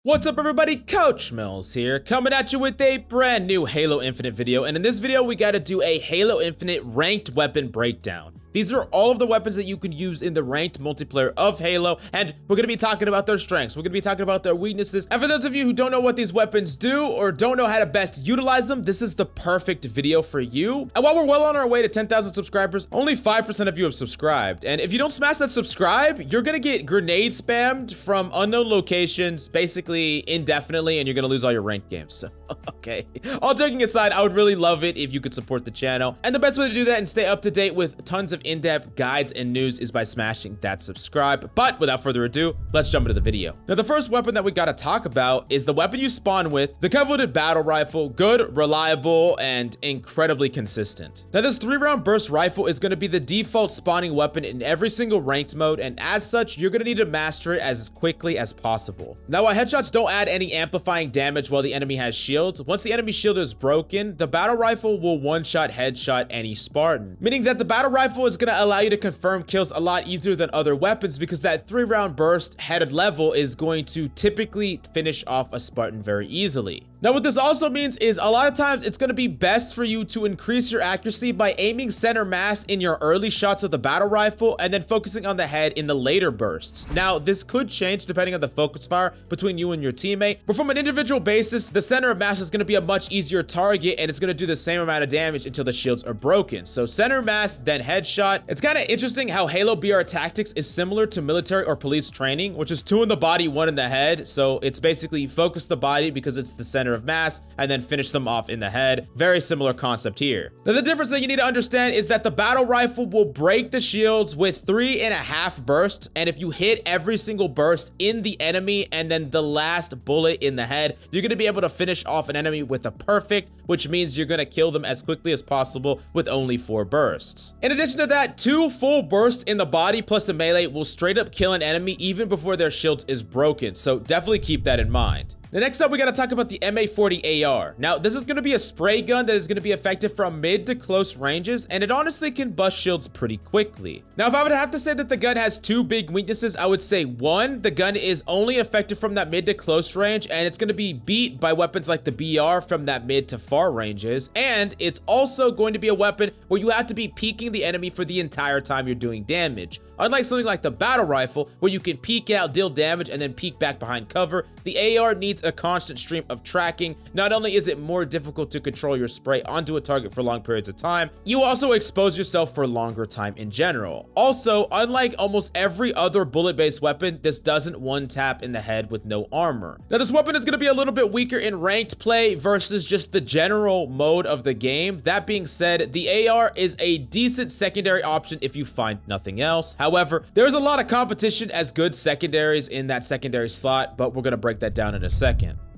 What's up everybody, Coach Mills here, coming at you with a brand new Halo Infinite video, and in this video we gotta do a Halo Infinite ranked weapon breakdown. These are all of the weapons that you can use in the ranked multiplayer of Halo, and we're going to be talking about their strengths, we're going to be talking about their weaknesses, and for those of you who don't know what these weapons do or don't know how to best utilize them, this is the perfect video for you. And while we're well on our way to 10,000 subscribers, only 5% of you have subscribed, and if you don't smash that subscribe, you're going to get grenade spammed from unknown locations, basically indefinitely, and you're going to lose all your ranked games. So, okay. All joking aside, I would really love it if you could support the channel, and the best way to do that and stay up to date with tons of in-depth guides and news is by smashing that subscribe. But without further ado, let's jump into the video. Now, the first weapon that we gotta talk about is the weapon you spawn with, the coveted battle rifle. Good, reliable, and incredibly consistent. Now, this 3-round burst rifle is gonna be the default spawning weapon in every single ranked mode, and as such, you're gonna need to master it as quickly as possible. Now, while headshots don't add any amplifying damage while the enemy has shields, once the enemy shield is broken, the battle rifle will one-shot headshot any Spartan, meaning that the battle rifle is going to allow you to confirm kills a lot easier than other weapons because that 3-round burst headed level is going to typically finish off a Spartan very easily. Now, what this also means is a lot of times it's going to be best for you to increase your accuracy by aiming center mass in your early shots of the battle rifle and then focusing on the head in the later bursts. Now, this could change depending on the focus fire between you and your teammate, but from an individual basis, the center of mass is going to be a much easier target and it's going to do the same amount of damage until the shields are broken. So center mass, then headshot. It's kind of interesting how Halo BR tactics is similar to military or police training, which is 2 in the body, 1 in the head. So it's basically focus the body because it's the center of mass and then finish them off in the head. Very similar concept here. Now, the difference that you need to understand is that the battle rifle will break the shields with 3.5 bursts, and if you hit every single burst in the enemy and then the last bullet in the head, you're going to be able to finish off an enemy with a perfect, which means you're going to kill them as quickly as possible with only 4 bursts. In addition to that, 2 full bursts in the body plus the melee will straight up kill an enemy even before their shields is broken, so definitely keep that in mind. Now, next up, we gotta talk about the MA40 AR. Now, this is gonna be a spray gun that is gonna be effective from mid to close ranges, and it honestly can bust shields pretty quickly. Now, if I would have to say that the gun has 2 big weaknesses, I would say 1, the gun is only effective from that mid to close range, and it's gonna be beat by weapons like the BR from that mid to far ranges, and it's also going to be a weapon where you have to be peeking the enemy for the entire time you're doing damage. Unlike something like the battle rifle, where you can peek out, deal damage, and then peek back behind cover, the AR needs a constant stream of tracking. Not only is it more difficult to control your spray onto a target for long periods of time, you also expose yourself for longer time in general. Also, unlike almost every other bullet-based weapon, this doesn't one-tap in the head with no armor. Now, this weapon is going to be a little bit weaker in ranked play versus just the general mode of the game. That being said, the AR is a decent secondary option if you find nothing else. However, there's a lot of competition as good secondaries in that secondary slot, but we're going to break that down in a second.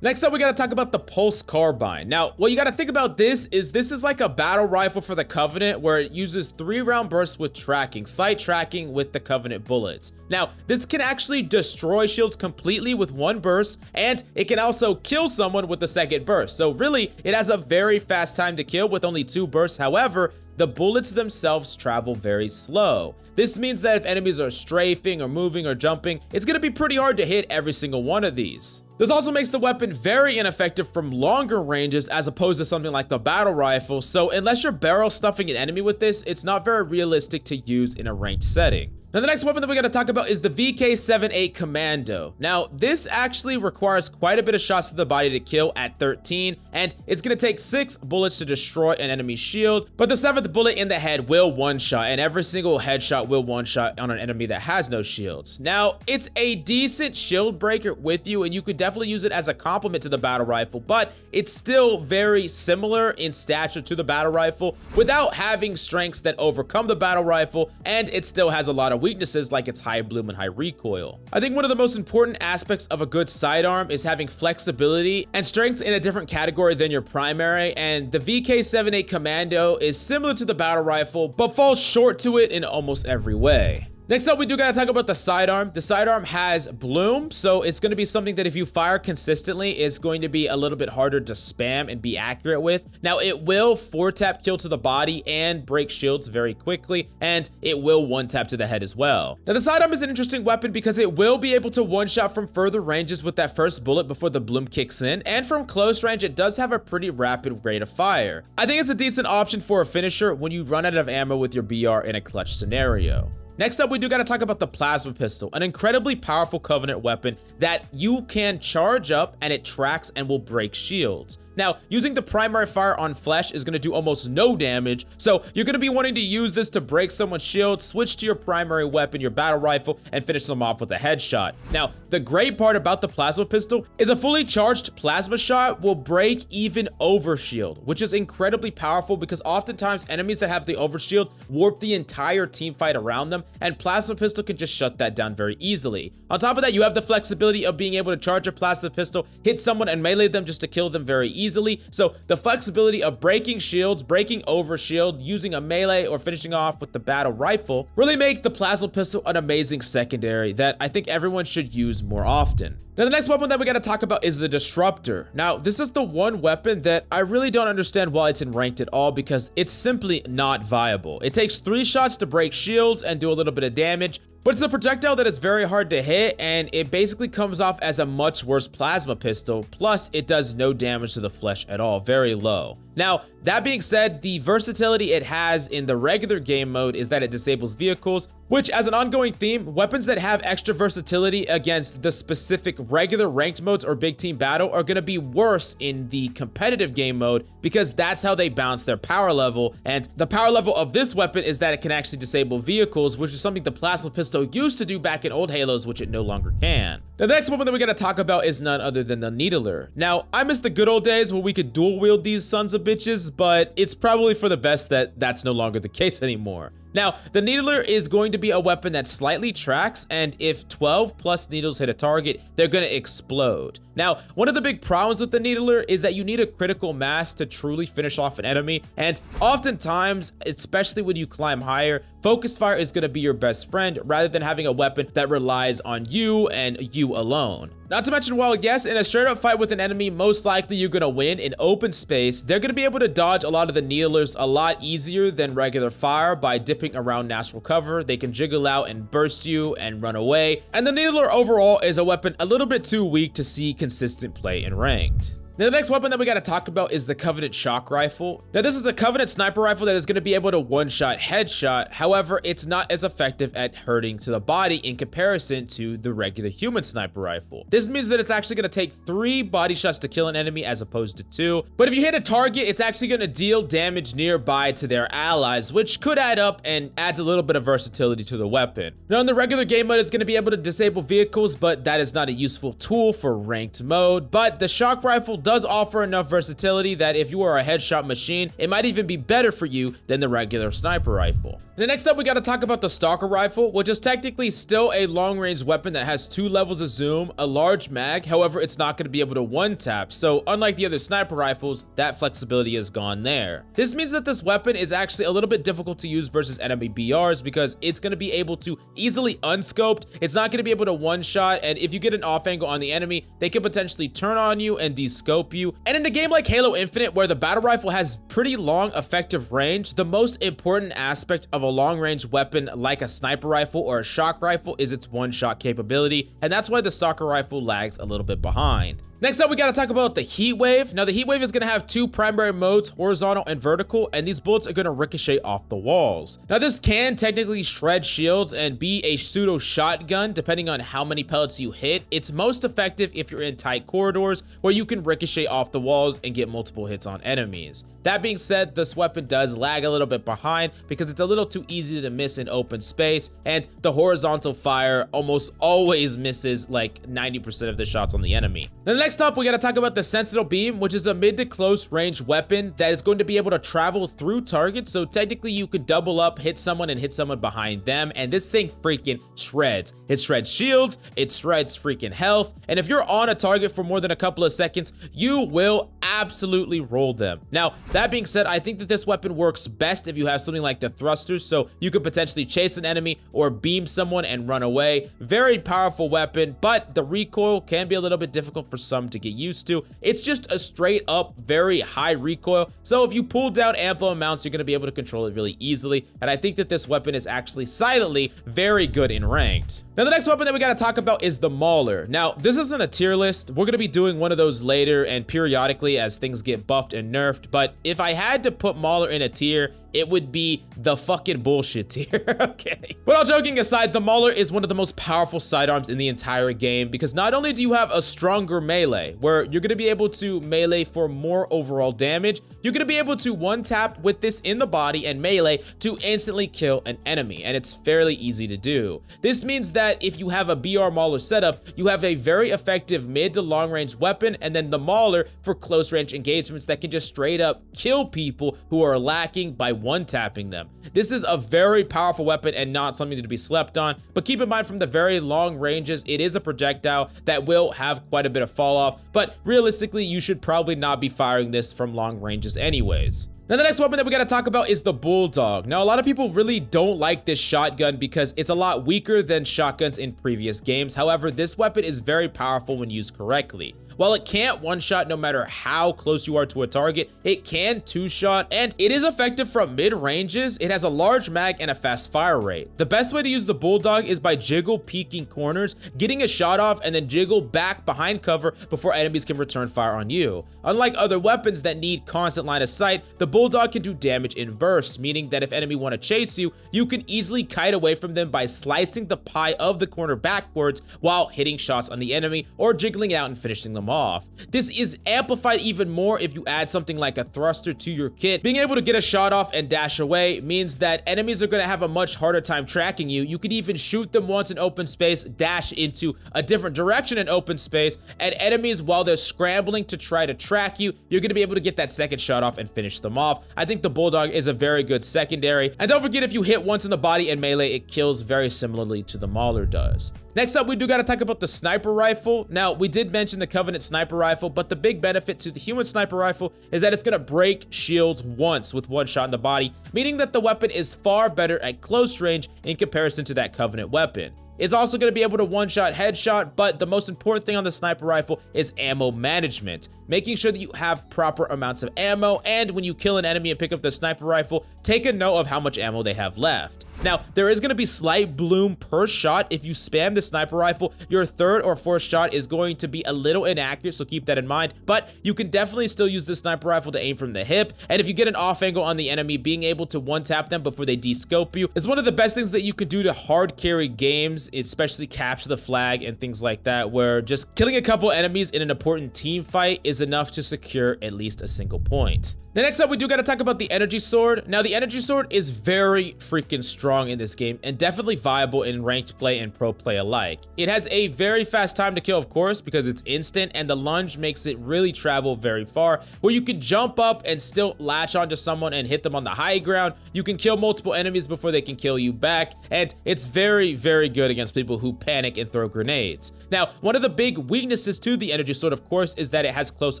Next up, we gotta talk about the Pulse Carbine. Now, what you gotta think about this is like a battle rifle for the Covenant where it uses 3-round bursts with tracking, slight tracking with the Covenant bullets. Now, this can actually destroy shields completely with 1 burst, and it can also kill someone with the second burst. So really, it has a very fast time to kill with only 2 bursts. However, the bullets themselves travel very slow. This means that if enemies are strafing or moving or jumping, it's gonna be pretty hard to hit every single one of these. This also makes the weapon very ineffective from longer ranges as opposed to something like the battle rifle, so unless you're barrel stuffing an enemy with this, it's not very realistic to use in a ranked setting. Now, the next weapon that we gotta talk about is the VK78 Commando. Now, this actually requires quite a bit of shots to the body to kill at 13, and it's gonna take 6 bullets to destroy an enemy's shield, but the 7th bullet in the head will one-shot, and every single headshot will one-shot on an enemy that has no shields. Now, it's a decent shield breaker with you, and you could definitely use it as a complement to the battle rifle, but it's still very similar in stature to the battle rifle without having strengths that overcome the battle rifle, and it still has a lot of weaknesses like its high bloom and high recoil. I think one of the most important aspects of a good sidearm is having flexibility and strengths in a different category than your primary, and the VK78 Commando is similar to the battle rifle but falls short to it in almost every way. Next up, we do gotta talk about the sidearm. The sidearm has bloom, so it's gonna be something that if you fire consistently, it's going to be a little bit harder to spam and be accurate with. Now, it will 4-tap kill to the body and break shields very quickly, and it will 1-tap to the head as well. Now, the sidearm is an interesting weapon because it will be able to one-shot from further ranges with that first bullet before the bloom kicks in, and from close range, it does have a pretty rapid rate of fire. I think it's a decent option for a finisher when you run out of ammo with your BR in a clutch scenario. Next up, we do gotta talk about the plasma pistol, an incredibly powerful Covenant weapon that you can charge up and it tracks and will break shields. Now, using the primary fire on flesh is gonna do almost no damage, so you're gonna be wanting to use this to break someone's shield, switch to your primary weapon, your battle rifle, and finish them off with a headshot. Now, the great part about the plasma pistol is a fully charged plasma shot will break even overshield, which is incredibly powerful because oftentimes enemies that have the overshield warp the entire team fight around them, and plasma pistol can just shut that down very easily. On top of that, you have the flexibility of being able to charge a plasma pistol, hit someone and melee them just to kill them very easily. So the flexibility of breaking shields, breaking over shield, using a melee, or finishing off with the battle rifle really make the plasma pistol an amazing secondary that I think everyone should use more often. Now, the next weapon that we gotta talk about is the Disruptor. Now, this is the one weapon that I really don't understand why it's in ranked at all because it's simply not viable. It takes 3 shots to break shields and do a little bit of damage, but it's a projectile that is very hard to hit, and it basically comes off as a much worse plasma pistol, plus it does no damage to the flesh at all, very low. Now, that being said, the versatility it has in the regular game mode is that it disables vehicles, which as an ongoing theme, weapons that have extra versatility against the specific regular ranked modes or big team battle are gonna be worse in the competitive game mode because that's how they bounce their power level. And the power level of this weapon is that it can actually disable vehicles, which is something the plasma pistol used to do back in old Halos, which it no longer can. Now, the next weapon that we gotta talk about is none other than the Needler. Now, I miss the good old days where we could dual wield these sons of bitches, but it's probably for the best that that's no longer the case anymore. Now, the Needler is going to be a weapon that slightly tracks, and if 12 plus needles hit a target, they're gonna explode. Now, one of the big problems with the Needler is that you need a critical mass to truly finish off an enemy, and oftentimes, especially when you climb higher, focus fire is gonna be your best friend rather than having a weapon that relies on you and you alone. Not to mention, while yes, in a straight up fight with an enemy, most likely you're gonna win in open space, they're gonna be able to dodge a lot of the Needlers a lot easier than regular fire by dipping around natural cover. They can jiggle out and burst you and run away. And the Needler overall is a weapon a little bit too weak to see consistent play in ranked. Now, the next weapon that we gotta talk about is the Covenant Shock Rifle. Now, this is a Covenant sniper rifle that is gonna be able to one-shot headshot. However, it's not as effective at hurting to the body in comparison to the regular human sniper rifle. This means that it's actually gonna take 3 body shots to kill an enemy as opposed to 2. But if you hit a target, it's actually gonna deal damage nearby to their allies, which could add up and adds a little bit of versatility to the weapon. Now, in the regular game mode, it's gonna be able to disable vehicles, but that is not a useful tool for ranked mode. But the shock rifle does offer enough versatility that if you are a headshot machine, it might even be better for you than the regular sniper rifle. And next up, we gotta talk about the Stalker Rifle, which is technically still a long-range weapon that has 2 levels of zoom, a large mag, however, it's not gonna be able to one-tap, so unlike the other sniper rifles, that flexibility is gone there. This means that this weapon is actually a little bit difficult to use versus enemy BRs because it's gonna be able to easily unscoped, it's not gonna be able to one-shot, and if you get an off angle on the enemy, they can potentially turn on you and descope you. And in a game like Halo Infinite, where the battle rifle has pretty long effective range, the most important aspect of a long-range weapon like a sniper rifle or a shock rifle is its one-shot capability, and that's why the Stalker Rifle lags a little bit behind. Next up, we gotta talk about the Heat Wave. Now, the Heat Wave is gonna have 2 primary modes, horizontal and vertical, and these bullets are gonna ricochet off the walls. Now, this can technically shred shields and be a pseudo shotgun, depending on how many pellets you hit. It's most effective if you're in tight corridors where you can ricochet off the walls and get multiple hits on enemies. That being said, this weapon does lag a little bit behind because it's a little too easy to miss in open space, and the horizontal fire almost always misses like 90% of the shots on the enemy. Now, next up, we gotta talk about the Sentinel Beam, which is a mid to close range weapon that is going to be able to travel through targets. So technically you could double up, hit someone and hit someone behind them. And this thing freaking shreds. It shreds shields, it shreds freaking health. And if you're on a target for more than a couple of seconds, you will absolutely roll them. Now, that being said, I think that this weapon works best if you have something like the thrusters, so you could potentially chase an enemy or beam someone and run away. Very powerful weapon, but the recoil can be a little bit difficult for some to get used to. It's just a straight up very high recoil, so if you pull down ample amounts, you're going to be able to control it really easily, and I think that this weapon is actually silently very good in ranked. Now, the next weapon that we got to talk about is the Mauler. Now, this isn't a tier list. We're going to be doing one of those later and periodically as things get buffed and nerfed, but if I had to put Mauler in a tier, it would be the fucking bullshit tier, okay? But all joking aside, the Mauler is one of the most powerful sidearms in the entire game because not only do you have a stronger melee, where you're gonna be able to melee for more overall damage, you're gonna be able to one-tap with this in the body and melee to instantly kill an enemy, and it's fairly easy to do. This means that if you have a BR Mauler setup, you have a very effective mid to long range weapon, and then the Mauler for close range engagements that can just straight up kill people who are lacking by one-tapping them. This is a very powerful weapon and not something to be slept on, but keep in mind from the very long ranges, it is a projectile that will have quite a bit of fall off, but realistically, you should probably not be firing this from long ranges anyways. Now, the next weapon that we gotta talk about is the Bulldog. Now, a lot of people really don't like this shotgun because it's a lot weaker than shotguns in previous games. However, this weapon is very powerful when used correctly. While it can't one-shot no matter how close you are to a target, it can two-shot, and it is effective from mid-ranges. It has a large mag and a fast fire rate. The best way to use the Bulldog is by jiggle peeking corners, getting a shot off, and then jiggle back behind cover before enemies can return fire on you. Unlike other weapons that need constant line of sight, the Bulldog can do damage in bursts, meaning that if enemy want to chase you, you can easily kite away from them by slicing the pie of the corner backwards while hitting shots on the enemy or jiggling out and finishing them off. This is amplified even more if you add something like a thruster to your kit. Being able to get a shot off and dash away means that enemies are going to have a much harder time tracking you. You could even shoot them once in open space, dash into a different direction in open space, and enemies, while they're scrambling to try to track you, you're going to be able to get that second shot off and finish them off. I think the Bulldog is a very good secondary, and don't forget, if you hit once in the body and melee, it kills very similarly to the Mauler does. Next up, we do got to talk about the sniper rifle. Now, we did mention the Covenant sniper rifle, but the big benefit to the human sniper rifle is that it's going to break shields once with one shot in the body, meaning that the weapon is far better at close range in comparison to that Covenant weapon. It's also going to be able to one-shot headshot, but the most important thing on the sniper rifle is ammo management. Making sure that you have proper amounts of ammo, and when you kill an enemy and pick up the sniper rifle, take a note of how much ammo they have left. Now, there is going to be slight bloom per shot. If you spam the sniper rifle, your third or fourth shot is going to be a little inaccurate, so keep that in mind, but you can definitely still use the sniper rifle to aim from the hip, and if you get an off angle on the enemy, being able to one-tap them before they descope you is one of the best things that you can do to hard carry games, especially capture the flag and things like that, where just killing a couple enemies in an important team fight is enough to secure at least a single point. Now, next up, we do got to talk about the energy sword. Now, the energy sword is very freaking strong in this game and definitely viable in ranked play and pro play alike. It has a very fast time to kill, of course, because it's instant, and the lunge makes it really travel very far, where you can jump up and still latch onto someone and hit them on the high ground. You can kill multiple enemies before they can kill you back, and it's very, very good against people who panic and throw grenades. Now, one of the big weaknesses to the energy sword, of course, is that it has close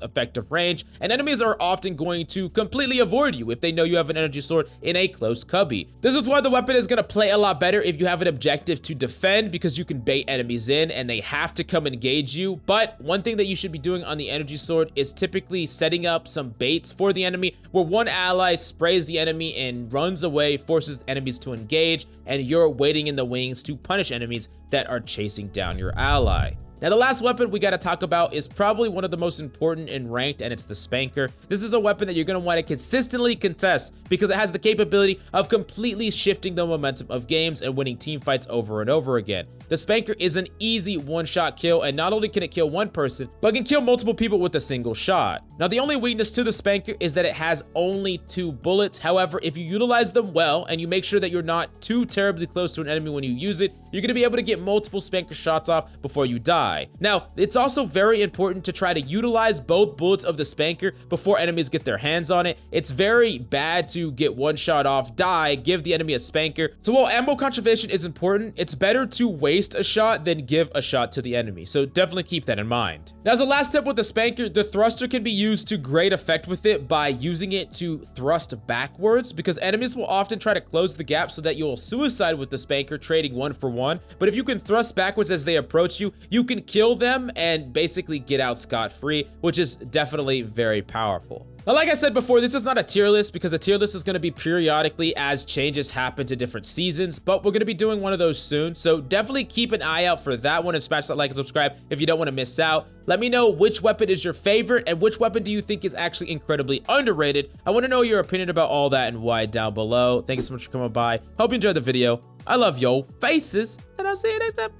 effective range, and enemies are often going to completely avoid you if they know you have an energy sword in a close cubby. This is why the weapon is going to play a lot better if you have an objective to defend, because you can bait enemies in and they have to come engage you. But one thing that you should be doing on the energy sword is typically setting up some baits for the enemy, where one ally sprays the enemy and runs away, forces enemies to engage, and you're waiting in the wings to punish enemies that are chasing down your ally. Now, the last weapon we got to talk about is probably one of the most important in ranked, and it's the Spanker. This is a weapon that you're going to want to consistently contest because it has the capability of completely shifting the momentum of games and winning team fights over and over again. The Spanker is an easy one-shot kill, and not only can it kill one person, but can kill multiple people with a single shot. Now, the only weakness to the Spanker is that it has only 2 bullets. However, if you utilize them well and you make sure that you're not too terribly close to an enemy when you use it, you're going to be able to get multiple Spanker shots off before you die. die. Now, it's also very important to try to utilize both bullets of the spanker before enemies get their hands on it. It's very bad to get one shot off, die, give the enemy a spanker. So while ammo conservation is important, it's better to waste a shot than give a shot to the enemy. So definitely keep that in mind. Now, as a last tip with the spanker, the thruster can be used to great effect with it by using it to thrust backwards, because enemies will often try to close the gap so that you'll suicide with the spanker, trading 1 for 1. But if you can thrust backwards as they approach you, you can kill them and basically get out scot-free, which is definitely very powerful. Now, like I said before, this is not a tier list because a tier list is going to be periodically as changes happen to different seasons, but we're going to be doing one of those soon. So definitely keep an eye out for that one and smash that like and subscribe if you don't want to miss out. Let me know which weapon is your favorite and which weapon do you think is actually incredibly underrated. I want to know your opinion about all that and why down below. Thank you so much for coming by. Hope you enjoyed the video. I love yo faces, and I'll see you next time.